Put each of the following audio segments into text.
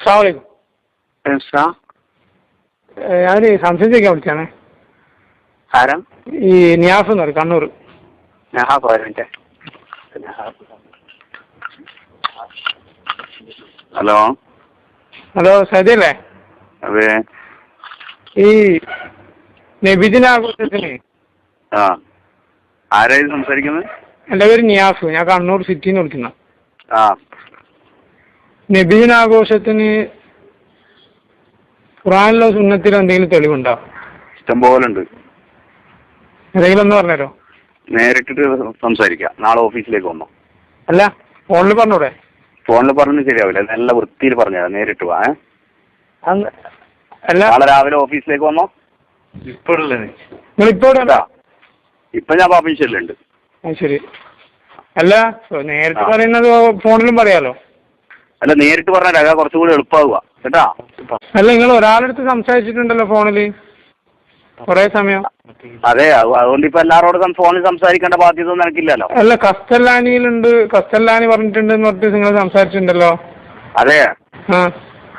അസ്സലാമു അലൈക്കും. ഞാൻ സംശയം ചോദിക്കാൻ വിളിച്ചാണേ. ആരാ? ഈ നിയാഫ് എന്ന് പറയും, കണ്ണൂർ. Hello hello, സൈദല്ലേ? അതെ. ഈ നബിദിനാഘോഷത്തിന് ആരായി സംസാരിക്കുന്നത്? എൻ്റെ പേര് നിയാഫ്, ഞാൻ കണ്ണൂർ സിറ്റിന്ന് വിളിക്കുന്ന. ആ, നബിദിനാഘോഷത്തിന് ഖുർആനിലോ സുന്നത്തിലോ എന്തെങ്കിലും തെളിവുണ്ടോ? ഇഷ്ടംപോലെ ഉണ്ട്. എന്തെങ്കിലും ഒന്ന് പറഞ്ഞുതരോ? നേരിട്ടിട്ട് സംസാരിക്കാം. നാളെ ഓഫീസിലേക്ക് വന്നോ? അല്ല, ഫോണിൽ പറഞ്ഞൂടെ? ഫോണിൽ പറഞ്ഞ് ശരിയാവില്ല, നല്ല വൃത്തിയിൽ പറഞ്ഞുതരാം. നേരിട്ട് വാ. അല്ല, നാളെ രാവിലെ ഓഫീസിലേക്ക് വന്നോ? ഇപ്പോഴല്ലേ? നിങ്ങൾ ഇപ്പോൾ ഇപ്പൊ ഞാൻ ഓഫീസിലുണ്ട്. ശരി. അല്ല, നേരിട്ട് പറയുന്നത് ഫോണിലും പറയാലോ. അല്ല, നേരിട്ട് പറഞ്ഞാൽ കുറച്ചുകൂടി എളുപ്പമാവുക കേട്ടാ. അല്ല, നിങ്ങൾ ഒരാളെടുത്ത് സംസാരിച്ചിട്ടുണ്ടല്ലോ ഫോണില് കൊറേ സമയം. അതെ, അതുകൊണ്ട് ഇപ്പൊ എല്ലാവരോടും ഫോണിൽ സംസാരിക്കേണ്ട ബാധ്യത ഒന്നും എനിക്കില്ലല്ലോ. അല്ല, കസ്തല്ലാനിയിലുണ്ട്, കസ്തല്ലാനി പറഞ്ഞിട്ടുണ്ട് എന്ന് പറഞ്ഞിട്ട് നിങ്ങൾ സംസാരിച്ചിട്ടുണ്ടല്ലോ. അതെ, ആ,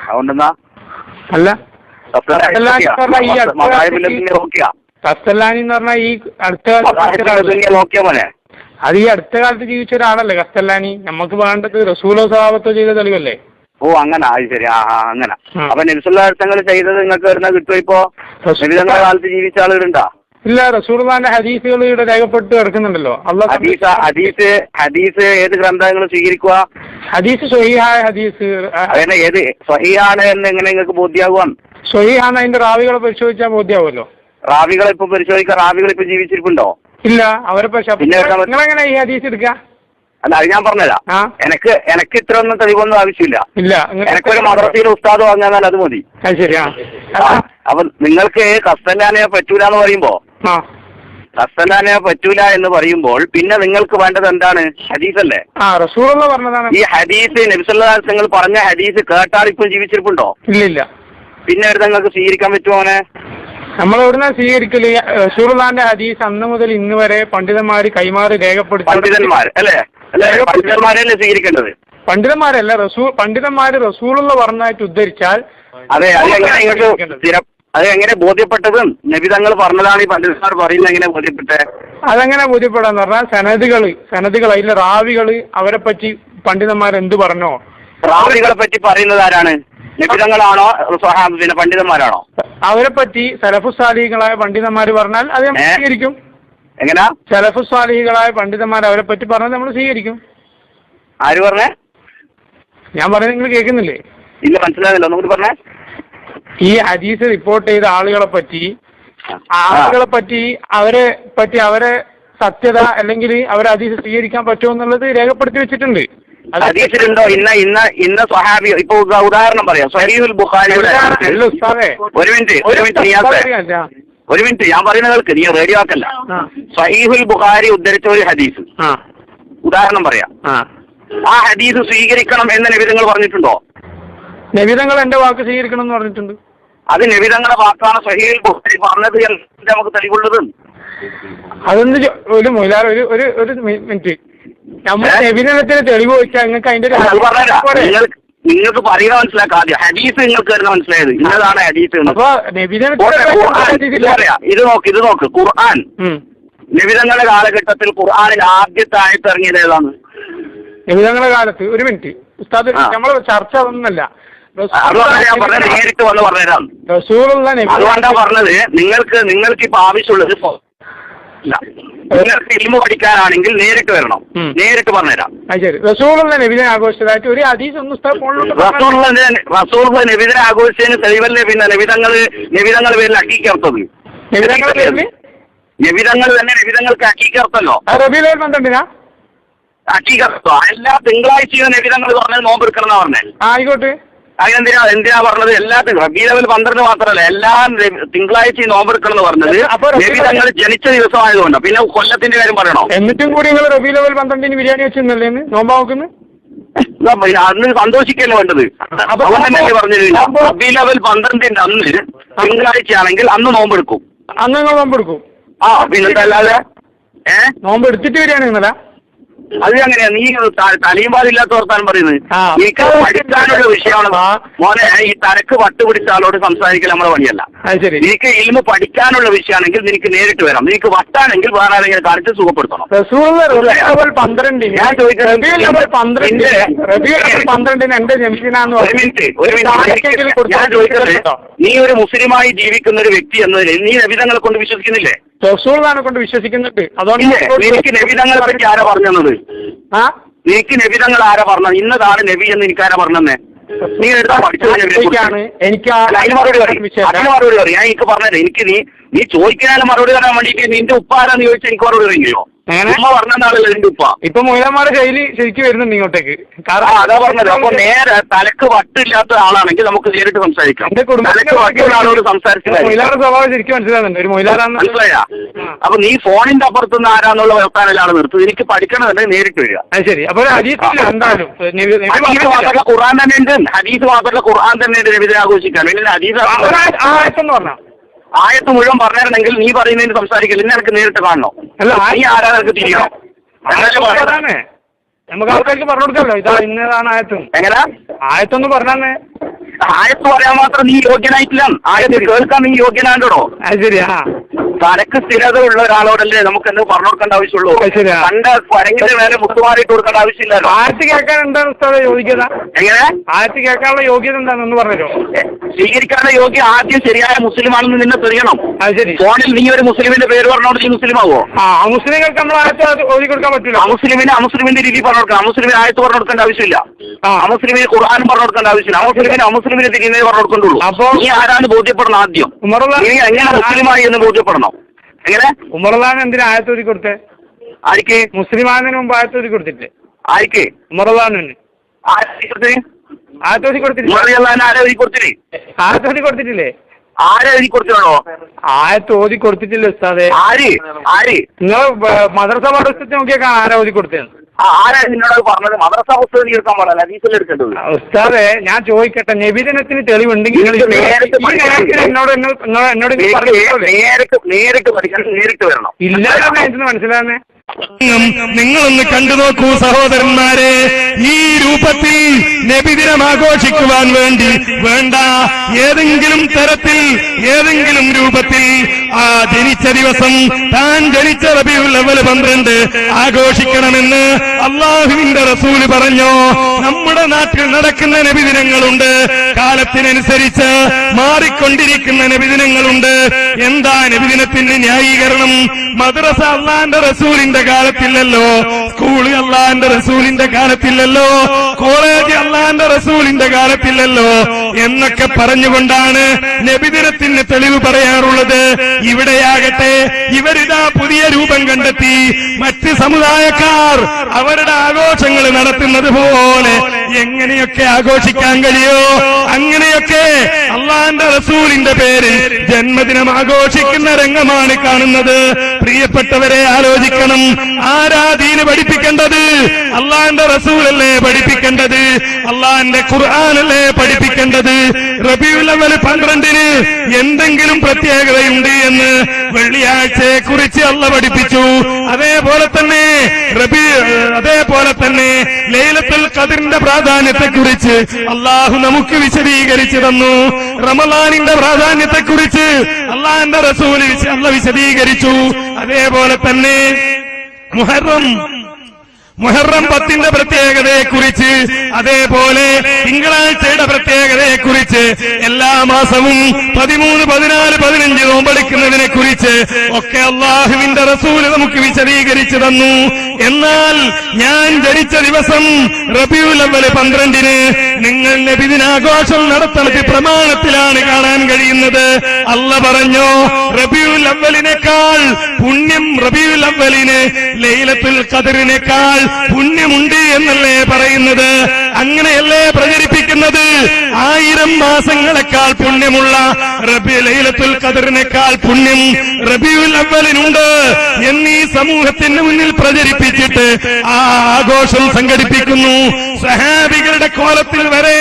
അതുകൊണ്ടെന്നാ? അല്ല, കസ്തല്ലാനി എന്ന് പറഞ്ഞാൽ ഈ അടുത്ത നോക്കിയാ മോനെ. അത് ഈ അടുത്ത കാലത്ത് ജീവിച്ച ഒരാളല്ലേ കസ്തല്ലാനി? നമുക്ക് വേണ്ടത് റസൂലോ സ്വഹാബത്തോ ചെയ്ത തെളിവല്ലേ? ഓ, അങ്ങനെ. അത് ശരി. ആ, അങ്ങനെ. അപ്പൊ നബിസ്വല്ലാഹു ചെയ്തത് നിങ്ങൾക്ക് വരുന്ന കിട്ടുമോ? ഇപ്പൊ നബിതങ്ങളുടെ കാലത്ത് ജീവിച്ച ആളുകളുണ്ടാ? ഇല്ല, റസൂലുള്ളാഹിന്റെ ഹദീസുകൾ ഇവിടെ രേഖപ്പെട്ട് കിടക്കുന്നുണ്ടല്ലോ. ഹദീസ് ഏത് ഗ്രന്ഥങ്ങൾ സ്വീകരിക്കുക? ഹദീസ് സ്വഹീഹായ ഹദീസ്. അതന്നെ, ഏത് സ്വഹീഹാണ് എന്ന് എങ്ങനെ നിങ്ങൾക്ക് ബോധ്യാകുവാൻ? സ്വഹീഹാണ് അതിന്റെ റാവികളെ പരിശോധിച്ചാൽ ബോധ്യാവുമല്ലോ. റാവികളെ ഇപ്പൊ പരിശോധിക്കാം. റാവികൾ ഇപ്പൊ ജീവിച്ചിരിപ്പുണ്ടോ? ഇല്ല, അവരെ നിങ്ങളെങ്ങനെ ഈ ഹദീസ് എടുക്കുക? അല്ല, അത് ഞാൻ പറഞ്ഞതാ. എനിക്ക് ഇത്ര ഒന്നും തെളിവൊന്നും ആവശ്യമില്ല. ഇല്ല, എനിക്കൊരു മദ്രസയിൽ ഉസ്താദ് വാങ്ങാന്നാൽ അത് മതി. ശരിയാ. അപ്പൊ നിങ്ങൾക്ക് കസ്തല്ലാനെ പറ്റൂല എന്ന് പറയുമ്പോ, കസ്തല്ലാനെ പറ്റൂല എന്ന് പറയുമ്പോൾ പിന്നെ നിങ്ങൾക്ക് വേണ്ടത് എന്താണ്? ഹദീസല്ലേ? റസൂലുള്ള പറഞ്ഞതാണ്. ഈ ഹദീസ് നബിസല്ലല്ലാഹു നിങ്ങൾ പറഞ്ഞ ഹദീസ് കേട്ടാൽ ഇപ്പം ജീവിച്ചിരിപ്പുണ്ടോ? ഇല്ലില്ല. പിന്നെ നിങ്ങൾക്ക് സ്വീകരിക്കാൻ പറ്റുമോ? അങ്ങനെ നമ്മൾ എവിടുന്ന സ്വീകരിക്കല്? റസൂലുള്ളാഹിന്റെ ഹദീസ് അന്ന് മുതൽ ഇന്ന് വരെ പണ്ഡിതന്മാര് കൈമാറി രേഖപ്പെടുത്തി. പണ്ഡിതന്മാർ അല്ലേ? പണ്ഡിതന്മാരല്ലേ സ്വീകരിക്കേണ്ടത്? പണ്ഡിതന്മാരല്ല, പണ്ഡിതന്മാര് റസൂലുള്ള പറഞ്ഞായിട്ട് ഉദ്ധരിച്ചാൽ. അതെ, അത് എങ്ങനെ ബോധ്യപ്പെട്ടതും? നബിതങ്ങൾ പറഞ്ഞതാണ് ഈ പണ്ഡിതന്മാർ പറയുന്നത് എങ്ങനെ ബോധ്യപ്പെട്ടെ? അതെങ്ങനെ ബോധ്യപ്പെടാന്ന് പറഞ്ഞാൽ സനദുകൾ അതിലെ റാവികള് അവരെ പറ്റി പണ്ഡിതന്മാർ എന്ത് പറഞ്ഞോ? റാവികളെ പറ്റി പറയുന്നത് ആരാണ്? നബിതങ്ങളാണോ പിന്നെ പണ്ഡിതന്മാരാണോ? അവരെ പറ്റി സലഫുസ്സാലിഹികളായ പണ്ഡിതന്മാർ പറഞ്ഞാൽ അത് നമ്മൾ സ്വീകരിക്കും. എങ്ങനാ? സലഫുസ്സാലിഹികളായ പണ്ഡിതന്മാർ അവരെ പറ്റി പറഞ്ഞാൽ നമ്മൾ സ്വീകരിക്കും. ആര് പറഞ്ഞേ? ഞാൻ പറഞ്ഞത് നിങ്ങൾ കേൾക്കുന്നില്ലേ? ഇല്ല, മനസ്സിലാകുന്നില്ല. ഒന്നുകൂടി പറഞ്ഞേ. ഈ ഹദീസ് റിപ്പോർട്ട് ചെയ്ത ആളുകളെ പറ്റി അവരെ സത്യത അല്ലെങ്കിൽ അവരെ ഹദീസ് സ്വീകരിക്കാൻ പറ്റുമോ എന്നുള്ളത് രേഖപ്പെടുത്തി വെച്ചിട്ടുണ്ട്. ഹദീസിലുണ്ടോ? ഇന്ന സ്വഹാബി. ഇപ്പൊ ഉദാഹരണം പറയാം. സ്വഹീഹുൽ ബുഖാരിയുടെ ഒരു മിനിറ്റ് ഞാൻ പറയുന്നത് കേൾക്ക്. നീ റേഡിയോ ആക്കല്ല. സ്വഹീഹുൽ ബുഖാരി ഉദ്ധരിച്ച ഒരു ഹദീസ് ഉദാഹരണം പറയാം. ആ ഹദീസ് സ്വീകരിക്കണം എന്ന് നബിതങ്ങൾ പറഞ്ഞിട്ടുണ്ടോ? നബിതങ്ങൾ എന്റെ വാക്ക് സ്വീകരിക്കണം എന്ന് പറഞ്ഞിട്ടുണ്ട്. അത് നബിതങ്ങളുടെ വാക്കാണ് സ്വഹീഹുൽ ബുഖാരി പറഞ്ഞത് നമുക്ക് തെളിവുള്ളത്. അതൊന്ന് ഒരു മിനിറ്റ്. നമ്മൾ നബിദിനത്തിന് തെളിവ് വെച്ചാൽ നിങ്ങൾക്ക് അതിന്റെ നിങ്ങൾക്ക് പറയുക മനസ്സിലാക്കാം. ആദ്യം ഹദീസ് നിങ്ങൾക്ക് വരുന്ന മനസ്സിലായത് ഇന്നതാണ് ഹദീസ്. അപ്പൊ നബിദിന ഇത് നോക്ക് ഖുർആൻ. നബിതങ്ങളുടെ കാലഘട്ടത്തിൽ ഖുർആനിൽ ആദ്യത്തെ ആയത്ത് ഇറങ്ങിയത് ഏതാണ്? നബിതങ്ങളുടെ കാലത്ത് ഒരു മിനിറ്റ് ഉസ്താദ്, നമ്മളെ ചർച്ച ഒന്നല്ല. നേരിട്ട് വന്ന് പറഞ്ഞുതരാം. അതുകൊണ്ടാ പറഞ്ഞത് നിങ്ങൾക്ക് ഇപ്പൊ ആവശ്യമുള്ളത് നിങ്ങൾക്ക് ഇൽമു പഠിക്കാനാണെങ്കിൽ നേരിട്ട് വരണം. നേരിട്ട് പറഞ്ഞുതരാം. റസൂലുള്ള നബിദിനം ആഘോഷിച്ചതായിട്ട് ഒരു ഹദീസ് ഒന്നും റസൂലുള്ള നബിദിനം ആഘോഷിച്ചതിന് തെളിവല്ലേ പിന്നെ നബിതങ്ങൾ പേരിൽ അക്കീക്കർത്തത്? നബിതങ്ങൾ തന്നെ നബിതങ്ങൾക്ക് അക്കീക്കർത്തല്ലോ. റബീഉൽ അവ്വൽ 12 അക്കീക്കർത്തോ? എല്ലാ തിങ്കളാഴ്ചയും നബിതങ്ങൾ പറഞ്ഞത് നോമ്പെടുക്കണം എന്നാ പറഞ്ഞത്. ആയിക്കോട്ടെ. എന്തിനാ പറഞ്ഞത്? എല്ലാ റബീഉൽ അവ്വൽ 12 മാത്രമല്ല, എല്ലാ തിങ്കളാഴ്ചയും നോമ്പെടുക്കണം എന്ന് പറഞ്ഞത് നബിതങ്ങൾ ജനിച്ച ദിവസമായതുകൊണ്ട്. പിന്നെ കൊല്ലത്തിന്റെ കാര്യം പറയണോ? എന്നിട്ടും കൂടി നിങ്ങൾ റബീഉൽ അവ്വൽ 12 ബിരിയാണി വെച്ചെന്നല്ലേ നോമ്പാ നോക്കുന്നത്? അന്ന് സന്തോഷിക്കല്ലേ വേണ്ടത്. അതുകൊണ്ടല്ലേ പറഞ്ഞത് റബീഉൽ അവ്വൽ 12 അന്ന് തിങ്കളാഴ്ച ആണെങ്കിൽ അന്ന് നോമ്പെടുക്കും. അന്ന് നിങ്ങൾ നോമ്പെടുക്കും? പിന്നല്ലാതെ നോമ്പ് എടുത്തിട്ട് ബിരിയാണി നിന്നല്ല. അത് അങ്ങനെയാ നീ തലയും പാടില്ലാത്ത വർത്താനം പറയുന്നത്. എനിക്ക് പഠിക്കാനുള്ള വിഷയമാണ് മോനെ. ഈ തലക്ക് വട്ടുപിടിച്ച ആളോട് സംസാരിക്കൽ നമ്മുടെ പണിയല്ല. നിനക്ക് ഇൽമ പഠിക്കാനുള്ള വിഷയമാണെങ്കിൽ നിനക്ക് നേരിട്ട് വരാം. നിനക്ക് വട്ടാണെങ്കിൽ വേറെ ആരെങ്കിലും കാണിച്ച് സുഖപ്പെടുത്തണം. ഞാൻ ചോദിക്കുന്നത് നീ ഒരു മുസ്ലിമായി ജീവിക്കുന്ന ഒരു വ്യക്തി എന്നതിൽ നീ നബിതങ്ങളെ കൊണ്ട് വിശ്വസിക്കുന്നില്ലേ? കൊണ്ട് വിശ്വസിക്കുന്നുണ്ട്. അതുകൊണ്ട് എനിക്ക് നബിതങ്ങളെ പറ്റി ആരാ പറഞ്ഞത്? എനിക്ക് നബിതങ്ങൾ ആരാ പറഞ്ഞത്? ഇന്നതാണ് നബി എന്ന് എനിക്ക് ആരാ പറഞ്ഞേ? നീ എടുത്താ പഠിച്ചത് എനിക്ക് അതിന് മറുപടി പറയും. ഞാൻ എനിക്ക് പറഞ്ഞത് എനിക്ക് നീ ചോദിക്കാനും മറുപടി തരാൻ വേണ്ടിയിട്ട് നിന്റെ ഉപ്പ ആരാന്ന് ചോദിച്ചാൽ എനിക്ക് മറുപടി പറയുകയോ? ഉമ്മ പറഞ്ഞാണല്ലോ നിന്റെ ഉപ്പ. ഇപ്പൊ മൊയ്ലാന്മാരുടെ ശൈലി ശരിക്കും വരുന്നുണ്ട് ഇങ്ങോട്ടേക്ക്. അതാ പറഞ്ഞത്. അപ്പൊ നേരെ തലക്ക് വട്ടില്ലാത്ത ആളാണെങ്കിൽ നമുക്ക് നേരിട്ട് സംസാരിക്കാം. തലക്ക് വട്ടുള്ള ആളോട് സംസാരിച്ചില്ല. മൊയ്ലാറുടെ സ്വഭാവം ശരിക്കും മനസ്സിലാകുന്നുണ്ട്. ഒരു മൊയ്ലാറാന്ന് മനസ്സിലായ? അപ്പൊ നീ ഫോണിന്റെ അപ്പുറത്തുനിന്ന് ആരാന്നുള്ള വർത്താനെല്ലാം നിർത്തുന്നത്. എനിക്ക് പഠിക്കണമെന്നുണ്ടെങ്കിൽ നേരിട്ട് വരിക. ശരി. അപ്പൊ എന്തായാലും ഖുർആൻ തന്നെ ഉണ്ട്. ഹദീസ് മാത്രമല്ല, ഖുർആൻ തന്നെ ഉണ്ട് നബിദിനം ആഘോഷിക്കാൻ. പിന്നെ ഹദീസ് ആയത്തെന്ന് പറഞ്ഞാൽ ആയത്ത് മുഴുവൻ പറഞ്ഞിരുന്നെങ്കിൽ നീ പറയുന്നതിന് സംസാരിക്കില്ല. ഇന്ന് എനിക്ക് നേരിട്ട് കാണണോ? അല്ല, നീ ആരാ നിനക്ക് തിരിയണോ? നമുക്ക് ആൾക്കാർക്ക് പറഞ്ഞു കൊടുക്കാമല്ലോ ഇതാ ഇന്നതാണ് ആയത്ത്. എങ്ങനെ ആയത്തൊന്ന് പറഞ്ഞാൽ ആയത്ത് പറയാൻ മാത്രം നീ യോഗ്യനായിട്ടില്ല. ആയത്ത് കേൾക്കാൻ നീ യോഗ്യനാണ്ടോ? ശരിയാ. തലക്ക് സ്ഥിരത ഉള്ള ഒരാളോടല്ലേ നമുക്ക് എന്ത് പറഞ്ഞു കൊടുക്കേണ്ട ആവശ്യമുള്ളൂ. കണ്ട പരങ്ങിന്റെ മേലെ മുത്തുമാറിയിട്ട് കൊടുക്കേണ്ട ആവശ്യമില്ലല്ലോ. ആയത്ത് കേൾക്കാൻ എന്താണ് ഉസ്താദേ യോഗ്യത? എങ്ങനെ ആയത്ത് കേൾക്കാനുള്ള യോഗ്യത എന്താണെന്ന് പറഞ്ഞോ? സ്വീകരിക്കാനുള്ള യോഗ്യ ആദ്യം ശരിയായ മുസ്ലിമാണെന്ന് നിന്നെ തെളിയണം. ശരി. ഫോണിൽ നീ ഒരു മുസ്ലിമിന്റെ പേര് പറഞ്ഞോണ്ട് നീ മുസ്ലിം ആവോ? മുസ്ലിങ്ങൾക്ക് നമ്മൾ ആയത്ത് ഓതി കൊടുക്കാൻ പറ്റില്ല. അമുസ്ലിമിന്റെ രീതി പറഞ്ഞു കൊടുക്കണം. അമുസ്ലിമിന് ആയത്ത് പറഞ്ഞു കൊടുക്കേണ്ട ആവശ്യമില്ല. അമുസ്ലിമിന് ഖുർആനും പറഞ്ഞു കൊടുക്കേണ്ട ആവശ്യമില്ല. അമുസ്ലിമിനെ തിരിയുന്നേ പറഞ്ഞു കൊടുക്കുന്നുള്ളൂ. അപ്പൊ നീ ആരാന്ന് ബോധ്യപ്പെടണം ആദ്യം. നീ എങ്ങനെ മുസ്ലിമായി എന്ന് ബോധ്യപ്പെടണം. എങ്ങനെ ഉമറുള്ളാൻ എന്തിനാ ആയത്ത് ഓതി കൊടുത്തേ? ആർക്ക്? മുസ്ലിം ആകുന്നതിന് മുമ്പ് ആയത്ത് ഓതി കൊടുത്തില്ലേ? ആർക്ക്? ഉമറുള്ളാന് ആയത്ത് ഓതി കൊടുത്തില്ലേ? ആയത്ത് ഓതി കൊടുത്തിട്ടില്ലേ? ആരെ എഴുതി കൊടുത്തിട്ടാണോ? ആയത്ത് ഓതി കൊടുത്തിട്ടില്ല ഉസ്താദേ. ആര് നിങ്ങൾ മദ്രസ പാഠപുസ്തകത്തിൽ നോക്കിയാൽ ആരാ ഓതി കൊടുത്തത്? ആരാ നിന്നോട് പറഞ്ഞത്? മദ്രസ പുസ്തകം എടുക്കാൻ പാടില്ല, ഹദീസിൽ എടുക്കേണ്ടത്. ഉസ്താദേ ഞാൻ ചോദിക്കട്ടെ, നബിദിനത്തിന് തെളിവുണ്ടെങ്കിൽ എന്നോട് നേരിട്ട് പഠിക്കണം, നേരിട്ട് വരണം. ഇല്ലാതെ മനസ്സിലാകുന്നേ. നിങ്ങളൊന്ന് കണ്ടു നോക്കൂ സഹോദരന്മാരെ. ഈ രൂപത്തിൽ നബിദിനം ആഘോഷിക്കുവാൻ വേണ്ടി വേണ്ട ഏതെങ്കിലും തരത്തിൽ ഏതെങ്കിലും രൂപത്തിൽ ആ ജനിച്ച ദിവസം താൻ ജനിച്ച റബീഉൽ അവ്വൽ 12 ആഘോഷിക്കണമെന്ന് അല്ലാഹുവിന്റെ റസൂല് പറഞ്ഞോ? നമ്മുടെ നാട്ടിൽ നടക്കുന്ന നബിദിനങ്ങളുണ്ട്, കാലത്തിനനുസരിച്ച് മാറിക്കൊണ്ടിരിക്കുന്ന നബിദിനങ്ങളുണ്ട്. എന്താ നബിദിനത്തിന്റെ ന്യായീകരണം? മദ്രസ അല്ലാഹുവിന്റെ റസൂലിന്റെ കാലത്തില്ലല്ലോ, സ്കൂള് അല്ലാഹുവിന്റെ റസൂലിന്റെ കാലത്തില്ലല്ലോ, കോളേജ് അല്ലാഹുവിന്റെ റസൂലിന്റെ കാലത്തില്ലല്ലോ എന്നൊക്കെ പറഞ്ഞുകൊണ്ടാണ് നബിദിനത്തിന് തെളിവ് പറയാറുള്ളത്. ഇവിടെയാകട്ടെ ഇവരിതാ പുതിയ രൂപം കണ്ടെത്തി. മറ്റ് സമുദായക്കാർ അവരുടെ ആഘോഷങ്ങൾ നടത്തുന്നത് പോലെ എങ്ങനെയൊക്കെ ആഘോഷിക്കാൻ കഴിയോ അങ്ങനെയൊക്കെ അല്ലാഹുവിന്റെ റസൂലിന്റെ പേരിൽ ജന്മദിനം ആഘോഷിക്കുന്ന രംഗമാണ് കാണുന്നത്. പ്രിയപ്പെട്ടവരെ ആലോചിക്കണം, ആരാ ദീന് പഠിപ്പിക്കേണ്ടത്? അല്ലാഹുവിന്റെ റസൂലല്ലേ പഠിപ്പിക്കേണ്ടത്? അല്ലാഹുവിന്റെ ഖുർആനല്ലേ പഠിപ്പിക്കേണ്ടത്? റബീഉൽ അവ്വൽ 12 എന്തെങ്കിലും പ്രത്യേകതയുണ്ട് എന്ന് വെള്ളിയാഴ്ചയെ കുറിച്ച് അല്ലാഹു പഠിപ്പിച്ചു. അതേപോലെ തന്നെ ലൈലത്തുൽ ഖദ്റിന്റെ പ്രാധാന്യത്തെക്കുറിച്ച് അല്ലാഹു നമുക്ക് വിശദീകരിച്ചു തന്നു. റമളാനിന്റെ പ്രാധാന്യത്തെക്കുറിച്ച് അല്ലാഹുവിന്റെ റസൂൽ അല്ലാഹു വിശദീകരിച്ചു. അതേപോലെ തന്നെ മുഹറം 10ന്റെ പ്രത്യേകതയെക്കുറിച്ച്, അതേപോലെ തിങ്കളാഴ്ചയുടെ പ്രത്യേകതയെക്കുറിച്ച്, എല്ലാ മാസവും 13, 14, 15 നോമ്പെടുക്കുന്നതിനെ കുറിച്ച് ഒക്കെ അല്ലാഹുവിന്റെ റസൂല് നമുക്ക് വിശദീകരിച്ചു തന്നു. എന്നാൽ ഞാൻ ജനിച്ച ദിവസം റബീഉൽ അവ്വൽ 12 നിങ്ങൾ നബിദിനാഘോഷം നടത്തുന്നത് പ്രമാണത്തിലാണ് കാണാൻ കഴിയുന്നത്. അല്ലാഹു പറഞ്ഞു, റബീഉൽ അവ്വലിനേക്കാൾ പുണ്യം റബീഉൽ അവ്വലിന് ലൈലത്തുൽ ഖദ്റിനേക്കാൾ പുണ്യമുണ്ട് എന്നല്ലേ പറയുന്നത്? അങ്ങനെയല്ലേ പ്രചരിപ്പിക്കുന്നത്? 1000 മാസങ്ങളെക്കാൾ പുണ്യമുള്ള ലൈലത്തുൽ ഖദ്റിനേക്കാൾ പുണ്യം റബീഉൽ അവ്വലിനുണ്ട് എന്നീ സമൂഹത്തിന് മുന്നിൽ പ്രചരിപ്പിച്ചിട്ട് ആ ആഘോഷം സംഘടിപ്പിക്കുന്നു. സഹാബികളുടെ കോലത്തിൽ വരെ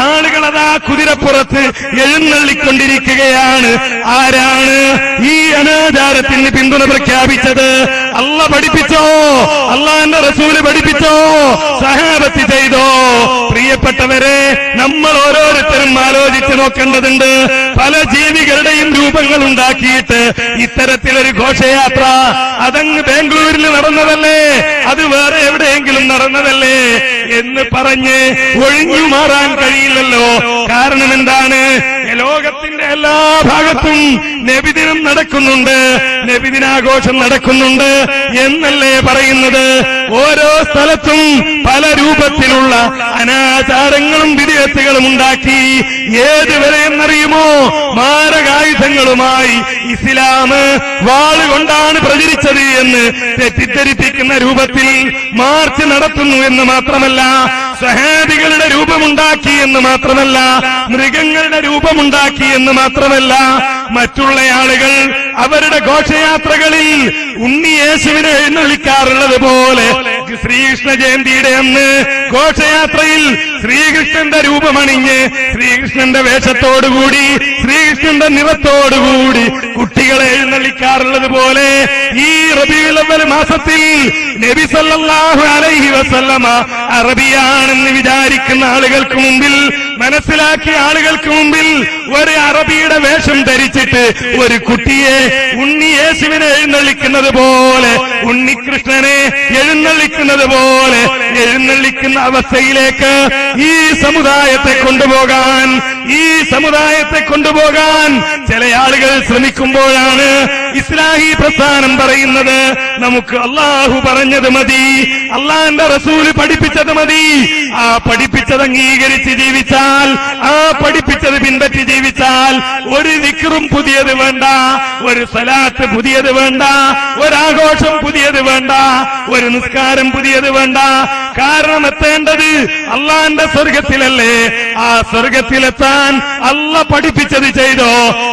ആളുകൾ അതാ കുതിരപ്പുറത്ത് എഴുന്നള്ളിക്കൊണ്ടിരിക്കുകയാണ്. ആരാണ് ഈ അനാചാരത്തിന് പിന്തുണ പ്രഖ്യാപിച്ചത്? അള്ള പഠിപ്പിച്ചോ? അള്ളാന്റെ റസൂല് പഠിപ്പിച്ചോ? സഹാബത്ത് ചെയ്തോ? പ്രിയപ്പെട്ടവരെ, നമ്മൾ ഓരോരുത്തരും ആലോചിച്ച് നോക്കേണ്ടതുണ്ട്. പല ജീവികളുടെയും രൂപങ്ങൾ ഉണ്ടാക്കിയിട്ട് ഇത്തരത്തിലൊരു ഘോഷയാത്ര അതങ്ങ് ബാംഗ്ലൂരിൽ നടന്നതല്ലേ, അത് വേറെ എവിടെയെങ്കിലും നടന്നതല്ലേ എന്ന് പറഞ്ഞ് ഒഴിഞ്ഞു മാറാൻ കഴിയില്ലല്ലോ. കാരണം എന്താണ്? ലോകത്തിന്റെ എല്ലാ ഭാഗത്തും നബിദിനം നടക്കുന്നുണ്ട്, നബിദിനാഘോഷം നടക്കുന്നുണ്ട് എന്നല്ലേ പറയുന്നത്. ഓരോ സ്ഥലത്തും പല രൂപത്തിലുള്ള അനാചാരങ്ങളും വിദേഹത്തുകളും ഉണ്ടാക്കി. ഏതുവരെ എന്നറിയുമോ? മാരകായുധങ്ങളുമായി ഇസ്ലാം വാളുകൊണ്ടാണ് പ്രചരിച്ചത് എന്ന് തെറ്റിദ്ധരിപ്പിക്കുന്ന രൂപത്തിൽ മാർച്ച് നടത്തുന്നു എന്ന് മാത്രമല്ല, സഹാബികളുടെ രൂപമുണ്ടാക്കി എന്ന് മാത്രമല്ല, മൃഗങ്ങളുടെ രൂപമുണ്ടാക്കി എന്ന് മാത്രമല്ല, മറ്റുള്ള ആളുകൾ അവരുടെ ഘോഷയാത്രകളിൽ ഉണ്ണിയേശുവിനെ എഴുന്നള്ളിക്കാറുള്ളത് പോലെ ശ്രീകൃഷ്ണ ജയന്തിയുടെ അന്ന് ഘോഷയാത്രയിൽ ശ്രീകൃഷ്ണന്റെ രൂപമണിഞ്ഞ് ശ്രീകൃഷ്ണന്റെ വേഷത്തോടുകൂടി ശ്രീകൃഷ്ണന്റെ നിറത്തോടുകൂടി കുട്ടികളെ എഴുന്നള്ളിക്കാറുള്ളത് പോലെ ഈ റബീഉൽ അവ്വൽ മാസത്തിൽ നബി സല്ലല്ലാഹു അലൈഹി വസല്ലമ അറബിയാണെന്ന് വിചാരിക്കുന്ന ആളുകൾക്ക് മുമ്പിൽ, മനസ്സിലാക്കിയ ആളുകൾക്ക് മുമ്പിൽ ഒരു അറബിയുടെ വേഷം ധരിച്ചിട്ട് ഒരു കുട്ടിയെ ഉണ്ണിയേശുവിനെ എഴുന്നള്ളിക്കുന്നത് പോലെ, ഉണ്ണികൃഷ്ണനെ എഴുന്നള്ളിക്കുന്നത് പോലെ എഴുന്നള്ളിക്കുന്ന അവസ്ഥയിലേക്ക് ഈ സമുദായത്തെ കൊണ്ടുപോകാൻ ചില ആളുകൾ ശ്രമിക്കുമ്പോഴാണ് ഇസ്ലാഹി പ്രസ്ഥാനം പറയുന്നത് നമുക്ക് അള്ളാഹു പറഞ്ഞത് മതി, അള്ളാന്റെ റസൂല് പഠിപ്പിച്ചത് മതി. ആ പഠിപ്പിച്ചത് അംഗീകരിച്ച് ജീവിച്ചാൽ, ആ പഠിപ്പിച്ചത് പിൻപറ്റി ജീവിച്ചാൽ ഒരു ദിക്റും പുതിയത് വേണ്ട, ഒരു സലാത്ത് പുതിയത് വേണ്ട, ഒരാഘോഷം പുതിയത് വേണ്ട, ഒരു നിസ്കാരം പുതിയത് വേണ്ട. കാരണം എത്തേണ്ടത് അള്ളാന്റെ സ്വർഗത്തിലല്ലേ. ആ സ്വർഗത്തിലെത്താൻ അള്ള പഠിപ്പിച്ചത് ചെയ്തോ,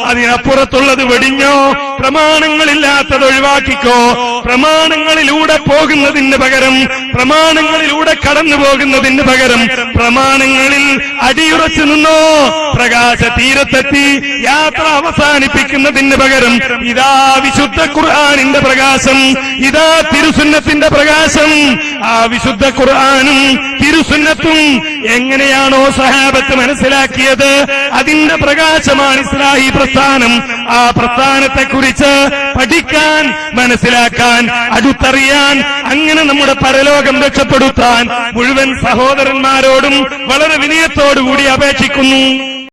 അതിനപ്പുറത്തുള്ളത് വെടിഞ്ഞോ, പ്രമാണങ്ങളില്ലാത്തത് ഒഴിവാക്കിക്കോ. പ്രമാണങ്ങളിലൂടെ പോകുന്നതിന് പകരം, പ്രമാണങ്ങളിലൂടെ കടന്നു പോകുന്നതിന് പകരം പ്രമാണങ്ങളിൽ അടിയുറച്ചു നിന്നോ. പ്രകാശ തീരത്തെത്തി യാത്ര അവസാനിപ്പിക്കുന്നതിന് പകരം ഇതാ വിശുദ്ധ ഖുർആനിന്റെ പ്രകാശം, ഇതാ തിരുസുന്നത്തിന്റെ പ്രകാശം. ആ വിശുദ്ധ ഖുർആനും തിരുസുന്നത്തും എങ്ങനെയാണോ സഹാബത്ത് മനസ്സിലാക്കിയത്, അതിന്റെ പ്രകാശമാണ് ഇസ്ലാഹി പ്രസ്ഥാനം. ആ പ്രസ്ഥാനത്തെക്കുറിച്ച് പഠിക്കാൻ, മനസ്സിലാക്കാൻ, അടുത്തറിയാൻ, അങ്ങനെ നമ്മുടെ പരലോകം രക്ഷപ്പെടുത്താൻ മുഴുവൻ സഹോദരന്മാരോടും വളരെ വിനയത്തോടുകൂടി അപേക്ഷിക്കുന്നു.